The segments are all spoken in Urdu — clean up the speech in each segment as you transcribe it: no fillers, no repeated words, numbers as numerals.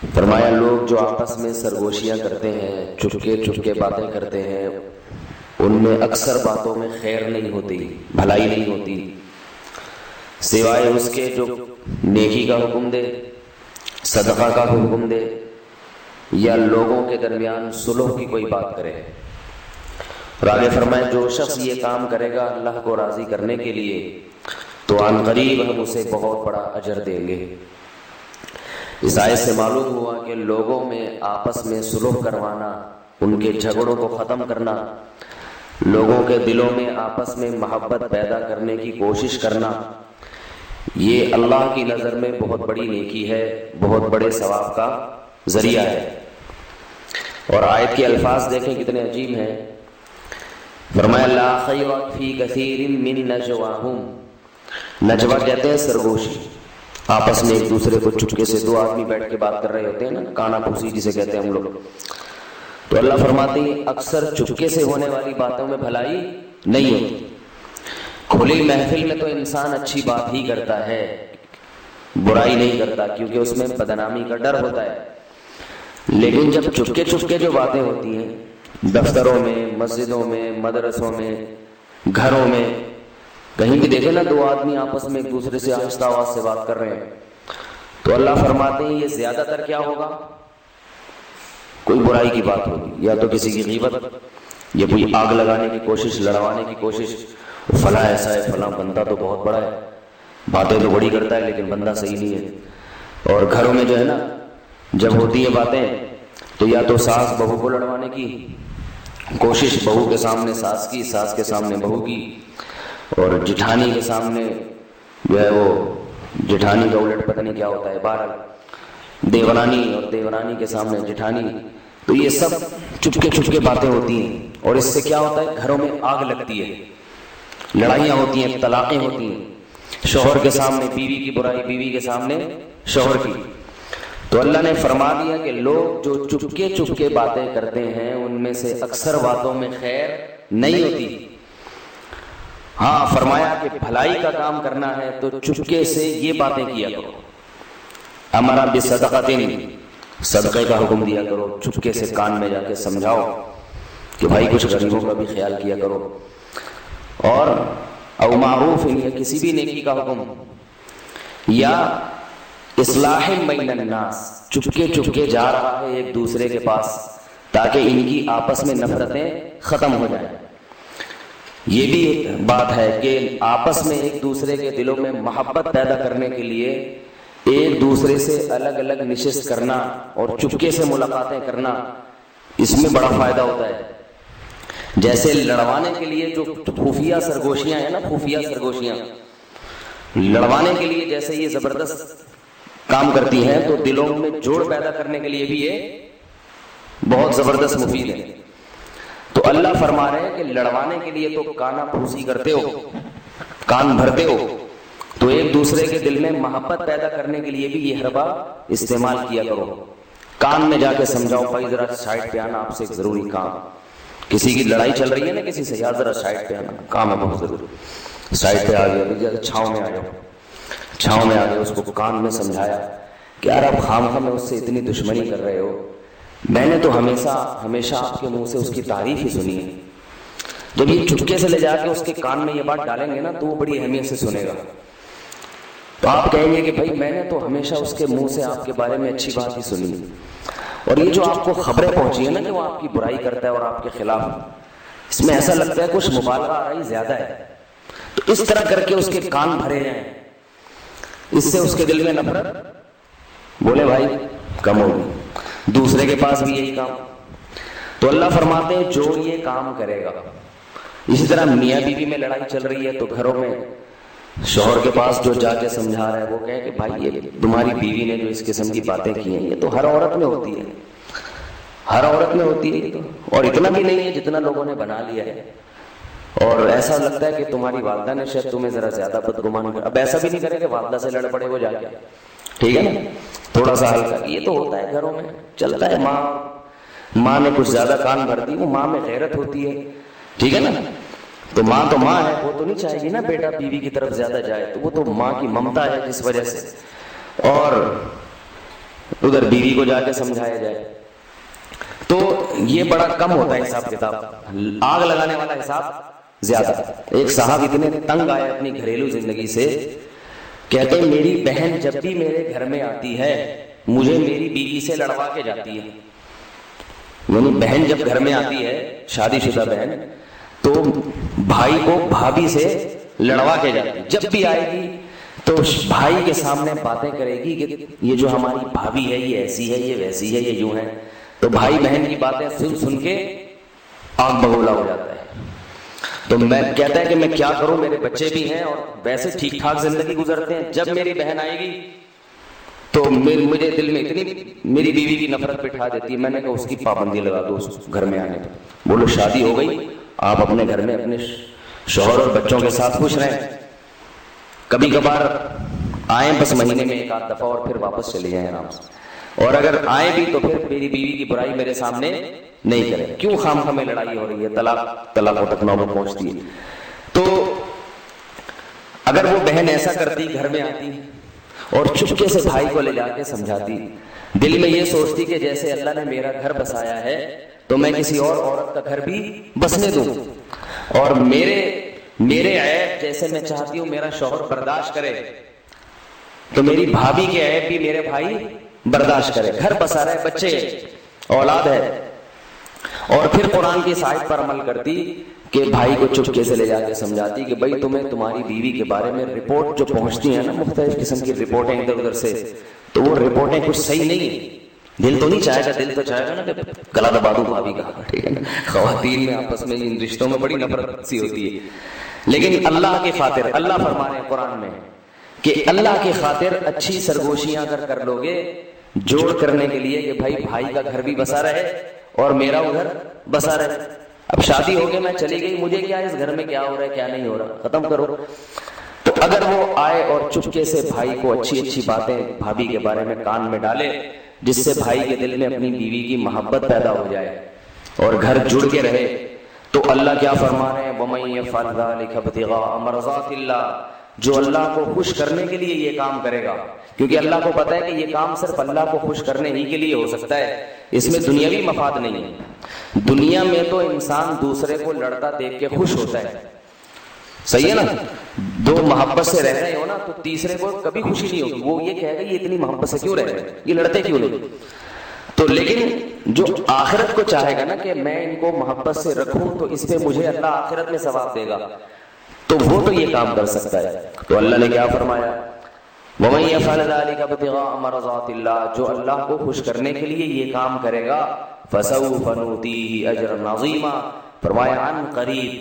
فرمایا لوگ جو آپس میں سرگوشیاں کرتے ہیں، چپکے چپکے باتیں کرتے ہیں، ان میں اکثر باتوں میں خیر نہیں ہوتی، بھلائی نہیں ہوتی، سوائے اس کے جو نیکی کا حکم دے، صدقہ کا حکم دے، یا لوگوں کے درمیان صلح کی کوئی بات کرے۔ اور آگے فرمائے جو شخص یہ کام کرے گا اللہ کو راضی کرنے کے لیے تو عن قریب ہم اسے بہت بڑا اجر دیں گے۔ اس آیت سے معلوم ہوا کہ لوگوں میں آپس میں صلح کروانا، ان کے جھگڑوں کو ختم کرنا، لوگوں کے دلوں میں آپس میں محبت پیدا کرنے کی کوشش کرنا، یہ اللہ کی نظر میں بہت بڑی نیکی ہے، بہت بڑے ثواب کا ذریعہ ہے۔ اور آیت کے الفاظ دیکھیں کتنے عجیب ہیں۔ فرمایا لا خیر فی کثیر من نجواہم، نجوا کہتے ہیں سرگوشی، آپس میں ایک دوسرے کو چپکے سے دو آدمی بیٹھ کے بات کر رہے ہوتے ہیں نا، کانا پھوسی جسے کہتے ہیں ہم لوگ، تو اللہ فرماتے ہیں اکثر چپکے سے ہونے والی باتوں میں بھلائی نہیں ہوتی۔ کھلی محفل میں تو انسان اچھی بات ہی کرتا ہے، برائی نہیں کرتا، کیونکہ اس میں بدنامی کا ڈر ہوتا ہے، لیکن جب چپکے چپکے جو باتیں ہوتی ہیں دفتروں میں، مسجدوں میں، مدرسوں میں، گھروں میں، کہیں بھی دیکھیں نا دو آدمی آپس میں ایک دوسرے سے آہستہ آواز سے بات کر رہے ہیں، تو اللہ فرماتے ہیں یہ زیادہ تر کیا ہوگا، کوئی برائی کی بات ہوگی، یا تو کسی کی غیبت، یا کوئی آگ لگانے کی کوشش، لڑوانے کی کوشش، فلاں ایسا ہے، فلاں بندہ تو بہت بڑا ہے، باتیں تو بڑی کرتا ہے لیکن بندہ صحیح نہیں ہے۔ اور گھروں میں جو ہے نا جب ہوتی ہیں باتیں تو یا تو ساس بہو کو لڑوانے کی کوشش، بہو کے سامنے ساس کی، ساس کے سامنے بہو کی، اور جٹھانی کے سامنے جو ہے وہ جٹھانی کا الٹ پتہ نہیں کیا ہوتا ہے، بہرحال دیورانی، اور دیورانی کے سامنے جٹھانی، تو یہ سب چپکے چپکے باتیں ہوتی ہیں، اور اس سے کیا ہوتا ہے گھروں میں آگ لگتی ہے، لڑائیاں ہوتی ہیں، طلاقیں ہوتی ہیں، شوہر کے سامنے بیوی کی برائی، بیوی کے سامنے شوہر کی۔ تو اللہ نے فرما دیا کہ لوگ جو چپکے چپکے باتیں کرتے ہیں ان میں سے اکثر باتوں میں خیر نہیں ہوتی۔ ہاں فرمایا کہ بھلائی کا کام کرنا ہے تو چپکے سے یہ باتیں کیا کرو، امر بصدقۃ، صدقے کا حکم دیا کرو، چپکے سے کان میں جا کے سمجھاؤ کہ بھائی کچھ غریبوں کا بھی خیال کیا کرو، اور او معروف، یا کسی بھی نیکی کا حکم، یا اصلاح بین الناس، چپکے چپکے جا رہا ہے ایک دوسرے کے پاس تاکہ ان کی آپس میں نفرتیں ختم ہو جائیں۔ یہ بھی ایک بات ہے کہ آپس میں ایک دوسرے کے دلوں میں محبت پیدا کرنے کے لیے ایک دوسرے سے الگ الگ نشست کرنا اور چپکے سے ملاقاتیں کرنا، اس میں بڑا فائدہ ہوتا ہے۔ جیسے لڑوانے کے لیے جو خفیہ سرگوشیاں ہیں نا، خفیہ سرگوشیاں لڑوانے کے لیے جیسے یہ زبردست کام کرتی ہیں، تو دلوں میں جوڑ پیدا کرنے کے لیے بھی یہ بہت زبردست مفید ہے۔ تو اللہ فرما رہے ہیں کہ لڑوانے کے لیے تو کانا پھوسی کرتے ہو، کان بھرتے ہو، تو ایک دوسرے کے دل میں محبت پیدا کرنے کے لیے بھی یہ حربہ استعمال کیا کرو، کان میں جا کے سمجھاؤ بھائی ذرا سائڈ پہ آنا، آپ سے ایک ضروری کام، کسی کی لڑائی چل رہی ہے نا کسی سے، یار ذرا سائڈ پہ آنا، کام ہے بہت ضروری، سائڈ پہ آ گیا، چھاؤں میں آ جاؤ، چھاؤں میں آ گئے، اس کو کان میں سمجھایا کہ یار آپ خواہ میں اس سے اتنی دشمنی کر رہے ہو، میں نے تو ہمیشہ آپ کے منہ سے اس کی تعریف ہی سنی ہے، جب یہ چپکے سے لے جا کے اس کے کان میں یہ بات ڈالیں گے نا تو وہ بڑی اہمیت سے سنے گا، تو آپ کہیں گے کہ بھائی میں نے تو ہمیشہ اس کے منہ سے آپ کے بارے میں اچھی بات ہی سنی، اور یہ جو آپ کو خبریں پہنچی ہیں نا کہ وہ آپ کی برائی کرتا ہے اور آپ کے خلاف، اس میں ایسا لگتا ہے کچھ مبالغہ آرائی زیادہ ہے، تو اس طرح کر کے اس کے کان بھرے جائیں، اس سے اس کے دل میں نفرت بولے بھائی کم ہوگی، دوسرے کے پاس بھی یہی کام۔ تو اللہ فرماتے ہیں جو یہ کام کرے گا، اسی طرح میاں بیوی میں لڑائی چل رہی ہے تو گھروں میں شوہر کے پاس جو جا کے سمجھا رہا ہے وہ کہے کہ بھائی یہ تمہاری بیوی نے جو اس قسم کی باتیں کی ہیں یہ تو ہر عورت میں ہوتی ہے، ہر عورت میں ہوتی ہے، تو اور اتنا بھی نہیں ہے جتنا لوگوں نے بنا لیا ہے، اور ایسا لگتا ہے کہ تمہاری والدہ نے شاید تمہیں ذرا زیادہ بدگمان کر، اب ایسا بھی نہیں کرے کہ والدہ سے لڑ پڑے وہ جا کے، ٹھیک ہے نا، تھوڑا سا ہلکا، یہ تو ہوتا ہے گھروں میں چلتا ہے، ماں نے کچھ زیادہ کان بھر دی، وہ ماں میں غیرت ہوتی ہے، ٹھیک ہے نا، تو ماں ہے، وہ تو نہیں چاہے گی نا بیٹا بیوی کی طرف زیادہ جائے، تو وہ تو ماں کی ممتا ہے جس وجہ سے، اور ادھر بیوی کو جا کے سمجھایا جائے. تو یہ بڑا کم ہوتا ہے حساب کتاب, آگ لگانے والا حساب زیادہ. ایک صاحب اتنے تنگ آئے اپنی گھریلو زندگی سے, کہتے ہیں میری بہن جب بھی میرے گھر میں آتی ہے مجھے میری بیوی سے لڑوا کے جاتی ہے. یعنی بہن جب گھر میں آتی ہے, شادی شدہ بہن, تو بھائی کو بھابھی سے لڑوا کے جاتی ہے. جب بھی آئے گی تو بھائی کے سامنے باتیں کرے گی کہ یہ جو ہماری بھابھی ہے یہ ایسی ہے, یہ ویسی ہے, یہ یوں ہے. تو بھائی بہن کی باتیں سن سن کے آگ بگولا ہو جاتا ہے. تو میں کہتا ہے کہ میں کیا کروں, میرے بچے بھی ہیں اور ویسے ٹھیک ٹھاک زندگی گزرتے ہیں. جب میری بہن آئے گی تو مجھے دل میں اتنی میری بیوی کی نفرت بٹھا دیتی ہے. میں نے کہا اس کی پابندی لگا دو اس گھر میں آنے پہ. بولو شادی ہو گئی, آپ اپنے گھر میں اپنے شوہر اور بچوں کے ساتھ خوش رہیں, کبھی کبھار آئیں بس مہینے میں ایک آدھ دفعہ اور پھر واپس چلے جائیں آرام سے. اور اگر آئے بھی تو پھر میری بیوی کی برائی میرے سامنے نہیں کرے. کیوں خام خامے لڑائی ہو رہی ہے, طلاقوں تک نوبت پہنچتی ہے. تو اگر وہ بہن ایسا کرتی, گھر میں آتی اور چپکے سے بھائی کو لے جا کے سمجھاتی, دل میں یہ سوچتی کہ جیسے اللہ نے میرا گھر بسایا ہے تو میں کسی اور عورت کا گھر بھی بسنے دوں, اور میرے عیب جیسے میں چاہتی ہوں میرا شوہر برداشت کرے تو میری بھابھی کے عیب بھی میرے بھائی برداشت کرے. گھر بسا رہے, بچے اولاد ہے. اور پھر قرآن کی اس آیت پر عمل کرتی کہ بھائی کو چپکے سے لے جا کے سمجھاتی کہ بھائی تمہیں تمہاری بیوی کے بارے میں رپورٹ جو پہنچتی ہیں نا, مختلف قسم کی رپورٹیں ادھر ادھر سے, تو وہ رپورٹیں کچھ صحیح نہیں ہیں. دل تو نہیں چاہے گا, دل تو چاہے گا نا کہ گلا دبا دوں بھابھی کا, ٹھیک ہے نا. خواتین میں آپس میں ان رشتوں میں بڑی نفرت سی ہوتی ہے. لیکن اللہ کی خاطر, اللہ فرما رہے ہیں قرآن میں کہ اللہ کی خاطر اچھی سرگوشیاں اگر کر لو گے جوڑ کرنے کے لیے کہ بھائی کا گھر بھی بسا رہے اور میرا ادھر بسا رہے. اب شادی ہو گئی, میں چلی گئی, مجھے کیا اس گھر میں کیا ہو رہا ہے کیا نہیں ہو رہا, ختم کرو. تو اگر وہ آئے اور چپکے سے بھائی کو اچھی اچھی باتیں بھابھی کے بارے میں کان میں ڈالے, جس سے بھائی کے دل میں اپنی بیوی کی محبت پیدا ہو جائے اور گھر جڑ کے رہے, تو اللہ کیا فرما رہے ہیں, وَمَن يَفْعَلْ ذَلِكَ ابْتِغَاءَ مَرْضَاتِ اللَّهِ, جو اللہ کو خوش کرنے کے لیے یہ کام کرے گا, کیونکہ اللہ کو پتا ہے کہ یہ کام صرف اللہ کو خوش کرنے ہی کے لیے ہو سکتا ہے, اس میں دنیاوی مفاد نہیں ہے. دنیا میں تو انسان دوسرے کو لڑتا دیکھ کے خوش ہوتا ہے, صحیح ہے نا. دو محبت سے رہ رہے ہو نا تو تیسرے کو کبھی خوشی نہیں ہوگی, وہ یہ کہے گا یہ اتنی محبت سے کیوں رہ رہے ہیں, یہ لڑتے کیوں نہیں. تو لیکن جو آخرت کو چاہے گا نا کہ میں ان کو محبت سے رکھوں تو اس پہ مجھے اللہ آخرت میں ثواب دے گا, تو وہ تو یہ کام کر سکتا ہے. تو اللہ نے کیا فرمایا, وَمَن يَفْعَلْ ذَلِكَ ابْتِغَاءَ مَرْضَاتِ اللَّهِ, جو اللہ کو خوش کرنے کے لیے یہ کام کرے گا, فَسَوْفَ نُؤْتِيهِ أَجْرًا عَظِيمًا, فرمایا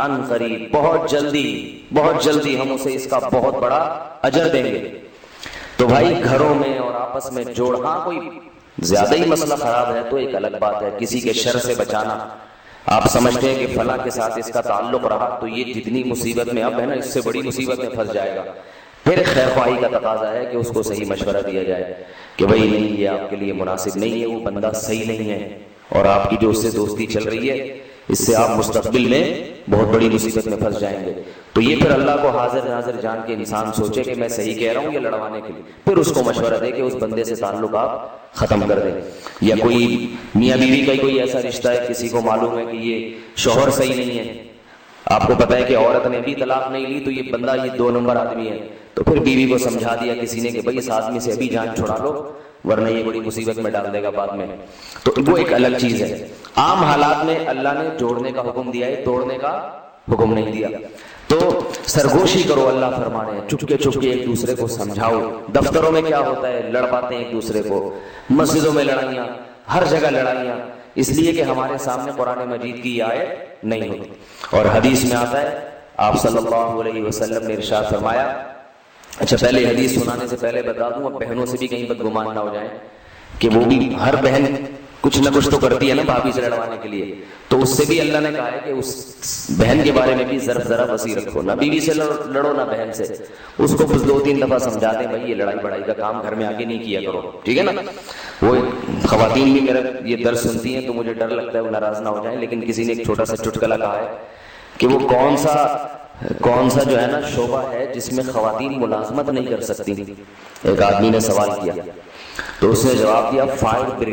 ان قریب بہت جلدی ہم اسے اس کا بہت بڑا اجر دیں گے. تو بھائی گھروں میں اور آپس میں جوڑ, ہاں کوئی زیادہ ہی مسئلہ خراب ہے تو ایک الگ بات ہے, کسی کے شر سے بچانا. آپ سمجھتے ہیں کہ فلاں کے ساتھ اس کا تعلق رہا تو یہ جتنی مصیبت میں اب ہے نا اس سے بڑی مصیبت میں پھنس جائے گا, پھر خیر خواہی کا تقاضا ہے کہ اس کو صحیح مشورہ دیا جائے کہ بھائی نہیں یہ آپ کے لیے مناسب نہیں ہے, وہ بندہ صحیح نہیں ہے, اور آپ کی جو اس سے دوستی چل رہی ہے اس سے آپ مستقبل میں بہت بڑی مصیبت میں پھنس جائیں گے. تو یہ پھر اللہ کو حاضر ناظر جان کے انسان سوچے کہ میں صحیح کہہ رہا ہوں یا لڑوانے کے لیے, پھر اس کو مشورہ دے کہ اس بندے سے تعلق آپ ختم کر دیں. یا کوئی میاں بیوی کا کوئی ایسا رشتہ ہے, کسی کو معلوم ہے کہ یہ شوہر صحیح نہیں ہے, آپ کو پتا ہے کہ عورت نے بھی طلاق نہیں لی تو یہ بندہ یہ 2 نمبر آدمی ہے, تو پھر بیوی کو سمجھا دیا کسی نے کہ بھائی اس آدمی سے ابھی جان چھڑا لو ورنہ یہ بڑی مصیبت میں ڈال دے گا بعد میں, تو وہ ایک الگ چیز ہے. عام حالات میں اللہ نے جوڑنے کا حکم دیا ہے, توڑنے کا حکم نہیں دیا. تو سرگوشی کرو, اللہ فرما رہے ہیں چپکے ایک دوسرے کو سمجھاؤ. دفتروں میں کیا ہوتا ہے, لڑ پاتے ہیں ایک دوسرے کو, مسجدوں میں لڑائیاں, ہر جگہ لڑائیاں, اس لیے کہ ہمارے سامنے قرآن مجید کی آیت نہیں ہوتی. اور حدیث میں آتا ہے, آپ صلی اللہ علیہ وسلم نے ارشاد فرمایا, اچھا پہلے حدیث سنانے سے پہلے بتا دوں, اب بہنوں سے بھی کہیں بدگمان نہ ہو جائیں کہ وہ بھی ہر بہن کچھ نہ کچھ تو کرتی ہے نا بھابھی سے لڑوانے کے لیے, تو اس سے بھی اللہ نے کہا ہے کہ اس بہن کے بارے میں بھی ذرا وسیع رکھو, نہ بیوی سے لڑو نہ بہن سے, اس کو 2-3 دفعہ سمجھا دیں بھائی یہ لڑائی بڑائی کا کام گھر میں آگے نہیں کیا کرو, ٹھیک ہے نا. وہ خواتین بھی میرا یہ درس سنتی ہیں تو مجھے ڈر لگتا ہے وہ ناراض نہ ہو جائیں, لیکن کسی نے ایک چھوٹا سا چٹکلا کہا ہے کہ وہ کون سا جو ہے نا شعبہ ہے جس میں خواتین ملازمت نہیں کر سکتی. ایک آدمی نے سوال کیا تو اس نے جواب دیا 5 بریگیڈ